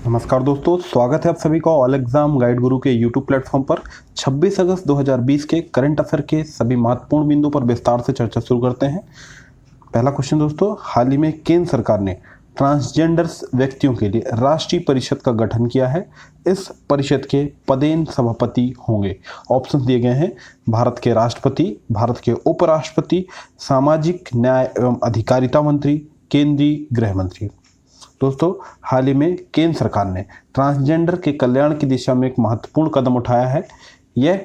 नमस्कार दोस्तों, स्वागत है आप सभी का ऑल एग्जाम गाइड गुरु के यूट्यूब प्लेटफॉर्म पर। 26 अगस्त 2020 के करंट अफेयर के सभी महत्वपूर्ण बिंदुओं पर विस्तार से चर्चा शुरू करते हैं। पहला क्वेश्चन दोस्तों, हाल ही में केंद्र सरकार ने ट्रांसजेंडर व्यक्तियों के लिए राष्ट्रीय परिषद का गठन किया है। इस परिषद के पदेन सभापति होंगे। ऑप्शन दिए गए हैं भारत के राष्ट्रपति, भारत के उपराष्ट्रपति, सामाजिक न्याय एवं अधिकारिता मंत्री, केंद्रीय गृह मंत्री। दोस्तों, हाल ही में केंद्र सरकार ने ट्रांसजेंडर के कल्याण की दिशा में एक महत्वपूर्ण कदम उठाया है। यह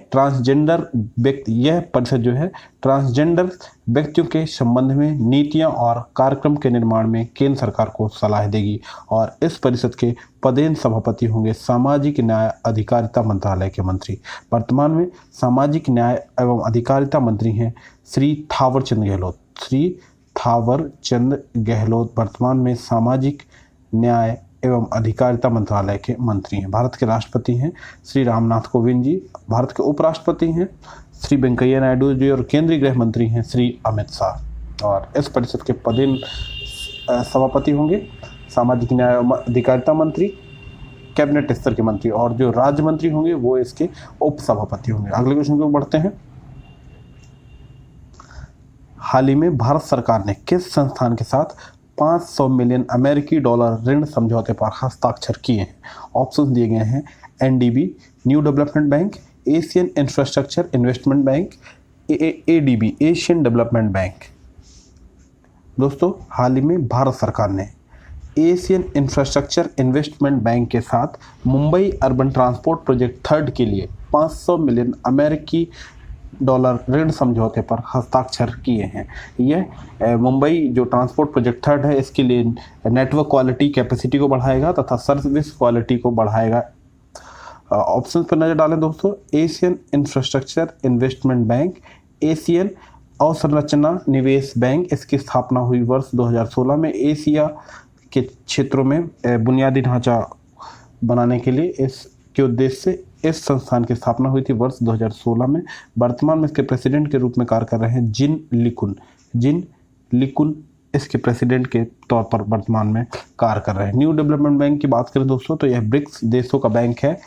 परिषद जो है ट्रांसजेंडर व्यक्तियों के संबंध में नीतियां और कार्यक्रम के निर्माण में केंद्र सरकार को सलाह देगी और इस परिषद के पदेन सभापति होंगे सामाजिक न्याय अधिकारिता मंत्रालय के मंत्री। वर्तमान में सामाजिक न्याय एवं अधिकारिता मंत्री हैं श्री थावरचंद गहलोत वर्तमान में सामाजिक न्याय एवं अधिकारिता मंत्रालय के मंत्री हैं। भारत के राष्ट्रपति हैं श्री रामनाथ कोविंद जी, भारत के उपराष्ट्रपति हैं श्री वेंकैया नायडू जी और केंद्रीय गृह मंत्री हैं श्री अमित शाह। और इस परिषद के पदेन सभापति होंगे सामाजिक न्याय एवं अधिकारिता मंत्री, कैबिनेट स्तर के मंत्री, और जो राज्य मंत्री होंगे वो इसके उप सभापति होंगे। अगले क्वेश्चन को बढ़ते हैं। हाल ही में भारत सरकार ने किस संस्थान के साथ 500 मिलियन अमेरिकी डॉलर ऋण समझौते पर हस्ताक्षर किए हैं? ऑप्शन दिए गए हैं NDB, new development bank, Asian infrastructure investment bank, ADB, Asian development bank. दोस्तों, हाल ही में भारत सरकार ने एशियन इंफ्रास्ट्रक्चर इन्वेस्टमेंट बैंक के साथ मुंबई अर्बन ट्रांसपोर्ट प्रोजेक्ट 3 के लिए 500 मिलियन अमेरिकी डॉलर ऋण समझौते पर हस्ताक्षर किए हैं। यह मुंबई जो ट्रांसपोर्ट प्रोजेक्ट 3 है इसके लिए नेटवर्क क्वालिटी कैपेसिटी को बढ़ाएगा तथा सर्विस क्वालिटी को बढ़ाएगा। ऑप्शन पर नजर डालें दोस्तों, Asian infrastructure investment bank, Asian अवसंरचना निवेश बैंक। इसकी स्थापना हुई वर्ष 2016 में एशिया के क्षेत्रों में बुनियादी ढांचा बनाने के लिए। इसके उद्देश्य से इस संस्थान की स्थापना हुई थी वर्ष 2016 में। वर्तमान में इसके प्रेसिडेंट के रूप में कार्य कर रहे हैं जिन लिकुन इसके प्रेसिडेंट के तौर पर वर्तमान में कार्य कर रहे हैं। न्यू डेवलपमेंट बैंक की बात करें दोस्तों तो यह ब्रिक्स देशों का बैंक है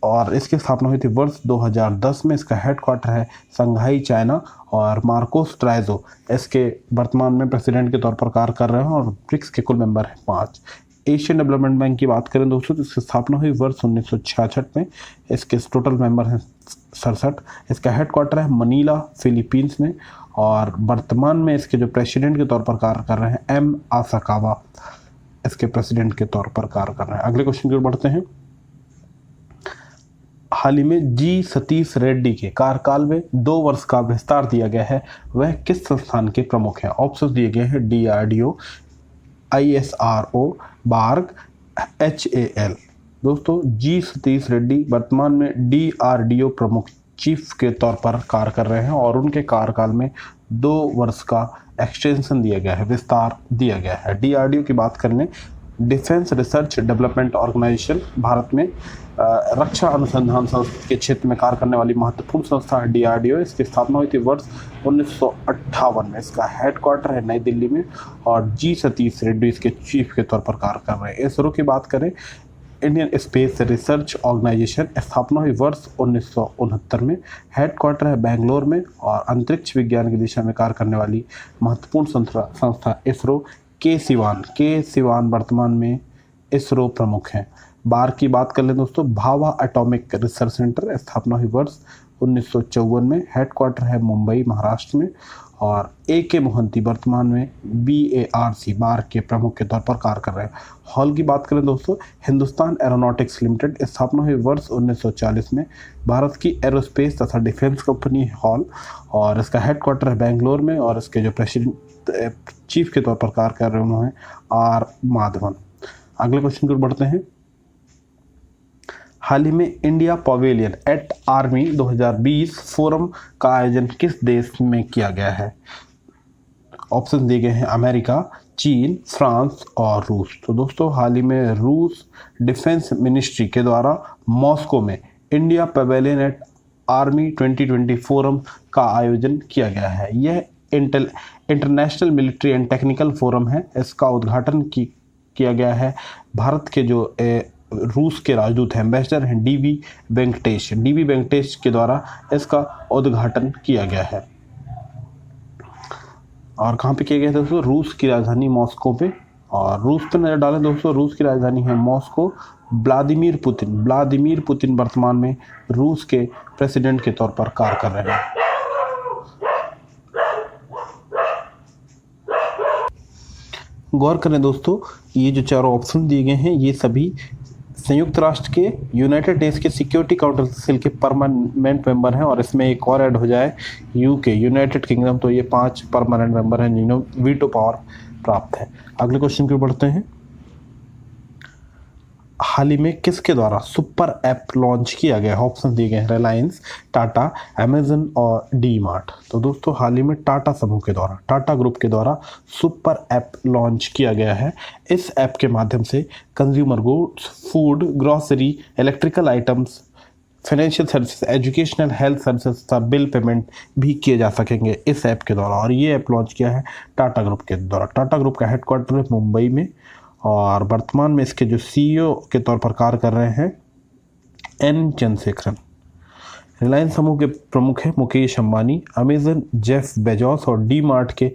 और इसकी स्थापना हुई थी वर्ष 2010 में। इसका हेडक्वार्टर है संघाई, चाइना, और मार्कोस ट्राइजो इसके वर्तमान में प्रेसिडेंट के तौर पर कार्य कर रहे हैं और ब्रिक्स के कुल मेंबर हैं 5। एशियन डेवलपमेंट बैंक की बात करें दोस्तों तो इसकी स्थापना हुई वर्ष 1966 में। इसके टोटल मेंबर हैं 67। इसका हेडक्वार्टर है मनीला, फिलीपींस में, और वर्तमान में इसके जो प्रेसिडेंट के तौर पर कार्य कर रहे हैं एम आसाकावा इसके प्रेसिडेंट के तौर पर कार्य कर रहे हैं। अगले क्वेश्चन की ओर बढ़ते हैं। हाल ही में जी सतीश रेड्डी के कार्यकाल में 2 वर्ष का विस्तार दिया गया है। वह किस संस्थान के प्रमुख हैं? ऑप्शन दिए गए हैं डीआरडीओ, ISRO, बार्ग, HAL। दोस्तों, जी सतीश रेड्डी वर्तमान में DRDO प्रमुख चीफ के तौर पर कार्य कर रहे हैं और उनके कार्यकाल में 2 वर्ष का एक्सटेंशन दिया गया है, विस्तार दिया गया है। DRDO की बात करें, defence research development organisation, Bharat में रक्षा अनुसंधान संस्था के क्षेत्र में कार्य करने वाली महत्वपूर्ण संस्था है DRDO। इसकी स्थापना हुई थी वर्ष 1958 में। इसका हेडक्वार्टर है नई दिल्ली में और जी सतीश रेड्डी इसके चीफ के तौर पर कार्य कर रहे हैं। इसरो की बात करें, इंडियन स्पेस रिसर्च ऑर्गेनाइजेशन, स्थापना हुई वर्ष 1969 में। हेडक्वार्टर है बेंगलोर में और अंतरिक्ष विज्ञान की दिशा में कार्य करने वाली महत्वपूर्ण संस्था इसरो। के सिवान वर्तमान में इसरो प्रमुख हैं। बार की बात कर लें दोस्तों, भाभा एटॉमिक रिसर्च सेंटर, स्थापना हुई वर्ष 1954 में। हेडक्वार्टर है मुंबई, महाराष्ट्र में, और AK मोहंती वर्तमान में BARC बार के प्रमुख के तौर पर कार्य कर रहे हैं। हॉल की बात करें दोस्तों, हिंदुस्तान एरोनॉटिक्स लिमिटेड, स्थापना हुई वर्ष 1940 में। भारत की एरोस्पेस तथा डिफेंस कंपनी हॉल और इसका हेडक्वार्टर है बेंगलोर में और इसके जो प्रेसिडेंट चीफ के तौर पर कार्य कर रहे हैं R माधवन। अगले क्वेश्चन की ओर बढ़ते हैं। हाल ही में India pavilion at army 2020 forum का आयोजन किस देश में किया गया है? ऑप्शन दिए गए हैं अमेरिका, चीन, फ्रांस और रूस। तो दोस्तों, हाल ही में रूस डिफेंस मिनिस्ट्री के द्वारा मॉस्को में India pavilion at army 2020 forum का आयोजन किया गया है। यह international military and technical forum है। इसका उद्घाटन किया गया है। भारत के जो रूस के राजदूत हैं, एम्बेसडर हैं, डीवी वेंकटेश के द्वारा इसका उद्घाटन किया गया है। और कहाँ पे किया गया दोस्तों? रूस की राजधानी मॉस्को पे। और रूस पे नजर डालें दोस्तों, रूस की राजधानी है मॉस्को। व्लादिमीर पुतिन वर्तमान में रूस के प्रेसिडेंट के तौर पर कार्य कर रहे हैं। गौर करें दोस्तों, ये जो चारों ऑप्शन दिए गए हैं ये सभी संयुक्त राष्ट्र के यूनाइटेड नेशंस के सिक्योरिटी काउंसिल के परमानेंट मेंबर हैं। और इसमें एक और ऐड हो जाए यूके, यूनाइटेड किंगडम, तो ये 5 परमानेंट मेंबर हैं जिन्हें वीटो पावर प्राप्त है। अगले क्वेश्चन की ओर बढ़ते हैं। हाल ही में किसके द्वारा सुपर ऐप लॉन्च किया गया? ऑप्शन दिए गए हैं रिलायंस, टाटा, अमेजन और डी मार्ट। तो दोस्तों हाल ही में टाटा समूह के द्वारा, टाटा ग्रुप के द्वारा सुपर ऐप लॉन्च किया गया है। इस ऐप के माध्यम से consumer goods, food, grocery, electrical items, financial services, educational, health services का बिल पेमेंट भी किए जा सकेंगे इस ऐप के द्वारा। और ये ऐप लॉन्च किया है टाटा ग्रुप के द्वारा। टाटा ग्रुप का हेडक्वार्टर है मुंबई में और वर्तमान में इसके जो सीईओ के तौर पर कार्य कर रहे हैं एन चंद्रशेखरन। रिलायंस समूह के प्रमुख हैं Mukesh Ambani, Amazon Jeff Bezos और डी मार्ट के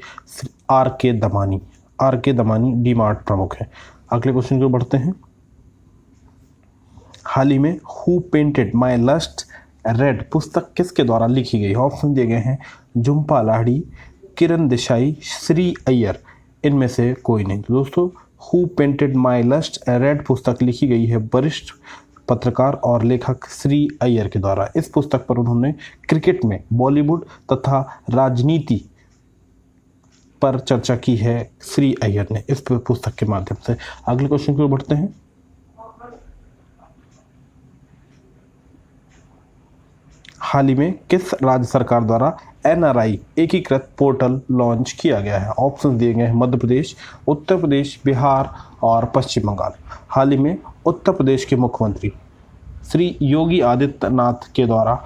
आर के दमानी डी मार्ट प्रमुख हैं। अगले क्वेश्चन को बढ़ते हैं। हाल ही में who painted my lust red पुस्तक किसके द्वारा लिखी गई? ऑप्शन दिए गए हैं झुम्पा लाहिड़ी, किरण देसाई, श्री अय्यर। इनमें से कोई नहीं। तो दोस्तों who painted my lust red पुस्तक लिखी गई है वरिष्ठ पत्रकार और लेखक श्री अय्यर के द्वारा। इस पुस्तक पर उन्होंने क्रिकेट में बॉलीवुड तथा राजनीति पर चर्चा की है श्री अय्यर ने इस पुस्तक के माध्यम से। अगले क्वेश्चन की ओर बढ़ते हैं। हाल ही में किस राज्य सरकार द्वारा एनआरआई एकीकृत पोर्टल लॉन्च किया गया है? ऑप्शन दिए गए हैं मध्य प्रदेश, उत्तर प्रदेश, बिहार और पश्चिम बंगाल। हाल ही में उत्तर प्रदेश के मुख्यमंत्री श्री योगी आदित्यनाथ के द्वारा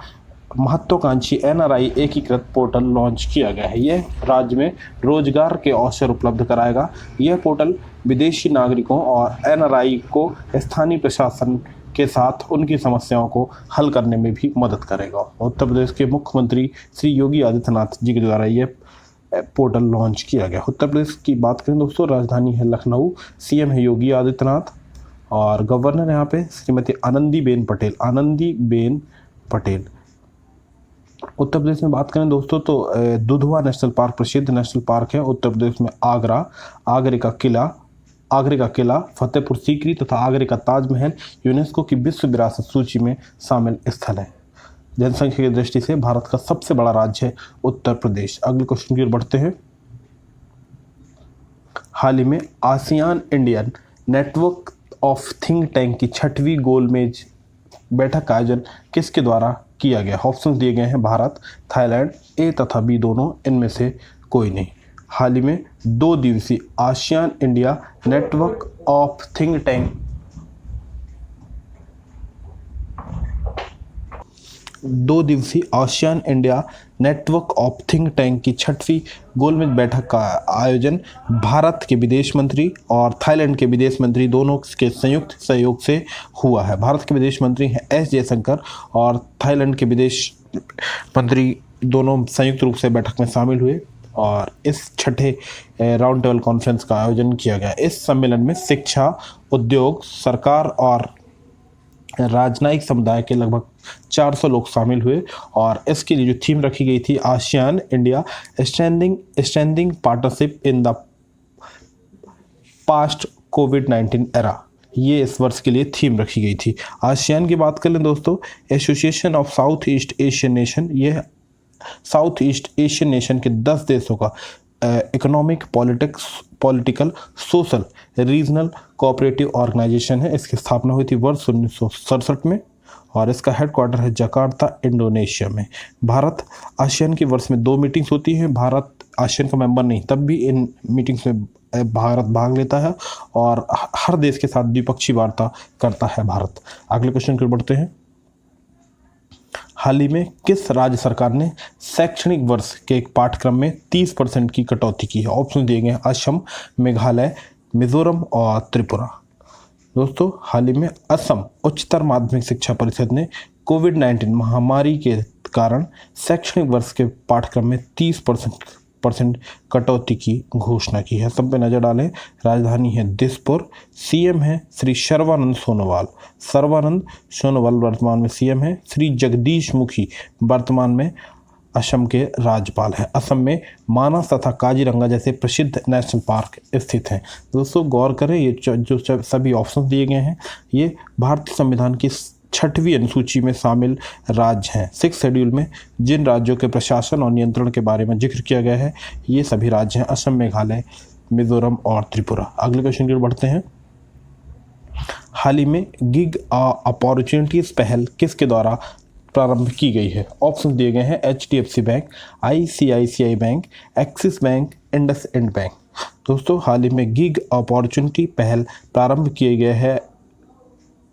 महत्वाकांक्षी एनआरआई एकीकृत पोर्टल लॉन्च किया गया है। यह राज्य में रोजगार के अवसर उपलब्ध कराएगा। यह पोर्टल विदेशी नागरिकों और एनआरआई को स्थानीय प्रशासन के साथ उनकी समस्याओं को हल करने में भी मदद करेगा। उत्तर प्रदेश के मुख्यमंत्री श्री योगी आदित्यनाथ जी के द्वारा यह पोर्टल लॉन्च किया गया। उत्तर प्रदेश की बात करें दोस्तों, राजधानी है लखनऊ, सीएम है योगी आदित्यनाथ और गवर्नर यहाँ पे श्रीमती आनंदीबेन पटेल। उत्तर प्रदेश में बात करें दोस्तों तो दुधवा नेशनल पार्क प्रसिद्ध नेशनल पार्क है उत्तर प्रदेश में। आगरे का किला, फतेहपुर सीकरी तथा आगरे का ताजमहल यूनेस्को की विश्व विरासत सूची में शामिल स्थल है। जनसंख्या की दृष्टि से भारत का सबसे बड़ा राज्य है उत्तर प्रदेश। अगले क्वेश्चन की ओर बढ़ते हैं। हाल ही में ASEAN Indian network of think tank की 6वीं गोलमेज बैठक का आयोजन किसके द्वारा किया गया? ऑप्शन दिए गए हैं भारत, थाईलैंड, ए तथा बी दोनों। इनमें से कोई नहीं। हाल ही में 2 दिवसीय ASEAN India network of think tank 2 दिवसीय ASEAN India network of think tank की 6वीं गोलमेज बैठक का आयोजन भारत के विदेश मंत्री और थाईलैंड के विदेश मंत्री दोनों के संयुक्त सहयोग से हुआ है। भारत के विदेश मंत्री हैं एस जयशंकर और थाईलैंड के विदेश मंत्री दोनों संयुक्त रूप से बैठक में शामिल हुए और इस 6ठे राउंड टेबल कॉन्फ्रेंस का आयोजन किया गया। इस सम्मेलन में शिक्षा, उद्योग, सरकार और राजनयिक समुदाय के लगभग 400 लोग शामिल हुए और इसके लिए जो थीम रखी गई थी ASEAN India strengthening partnership in the past covid era, ये इस वर्ष के लिए थीम रखी गई थी। आसियान की बात कर लें दोस्तों, association of south east Asian nation, यह साउथ ईस्ट एशियन नेशन के 10 देशों का economic, political, social, regional cooperative organisation है। इसकी स्थापना हुई थी वर्ष 1967 में और इसका हेडक्वार्टर है जकार्ता, इंडोनेशिया में। भारत आसियान की वर्ष में 2 मीटिंग्स होती हैं। भारत आसियान का मेंबर नहीं, तब भी इन मीटिंग्स में भारत भाग लेता है और हर देश के साथ द्विपक्षीय वार्ता करता है भारत। अगले क्वेश्चन की ओर बढ़ते हैं। हाल ही में किस राज्य सरकार ने शैक्षणिक वर्ष के एक पाठ्यक्रम में 30% की कटौती की है? ऑप्शन दिए गए हैं असम, मेघालय, मिजोरम और त्रिपुरा। दोस्तों हाल ही में असम उच्चतर माध्यमिक शिक्षा परिषद ने कोविड-19 महामारी के कारण शैक्षणिक वर्ष के पाठ्यक्रम में 30% कटौती की घोषणा की है। सब पे नजर डालें। राजधानी है दिसपुर, सीएम है श्री सर्बानंद सोनोवाल वर्तमान में सीएम है। श्री जगदीश मुखी वर्तमान में असम के राज्यपाल हैं। असम में मानस तथा काजीरंगा जैसे प्रसिद्ध नेशनल पार्क स्थित हैं। दोस्तों गौर करें, ये जो सभी ऑप्शन दिए गए हैं ये भारतीय संविधान की 6वीं अनुसूची में शामिल राज्य हैं। 6 शेड्यूल में जिन राज्यों के प्रशासन और नियंत्रण के बारे में जिक्र किया गया है ये सभी राज्य हैं: असम, मेघालय, मिजोरम और त्रिपुरा। अगले क्वेश्चन की ओर बढ़ते हैं। हाल ही में गिग अपॉर्चुनिटीज पहल किसके द्वारा प्रारंभ की गई है? ऑप्शन दिए गए हैं: HDFC bank, ICICI bank, axis bank, IndusInd bank. दोस्तों हाल ही में गिग अपॉर्चुनिटी पहल प्रारंभ किए गए है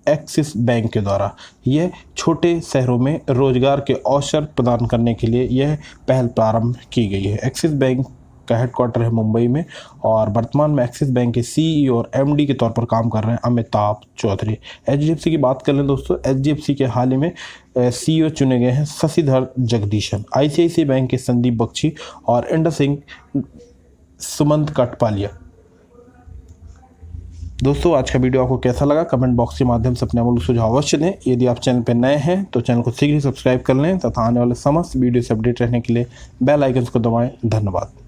एक्सिस बैंक के द्वारा। यह छोटे शहरों में रोजगार के अवसर प्रदान करने के लिए यह पहल प्रारंभ की गई है। एक्सिस बैंक का हेडक्वार्टर है मुंबई में और वर्तमान में एक्सिस बैंक के CEO और MD के तौर पर काम कर रहे हैं अमिताभ चौधरी। HDFC की बात कर लें दोस्तों, HDFC के हाल ही में CEO चुने गए हैं शशिधर जगदीशन। ICICI बैंक के संदीप बख्शी और इंडसइंड सुमंत कटपालिया। दोस्तों आज का वीडियो आपको कैसा लगा कमेंट बॉक्स के माध्यम से अपने अमूल्य सुझाव अवश्य दें। यदि आप चैनल पर नए हैं तो चैनल को शीघ्र ही सब्सक्राइब कर लें तथा आने वाले समस्त वीडियो से अपडेट रहने के लिए बेल आइकन को दबाएं। धन्यवाद।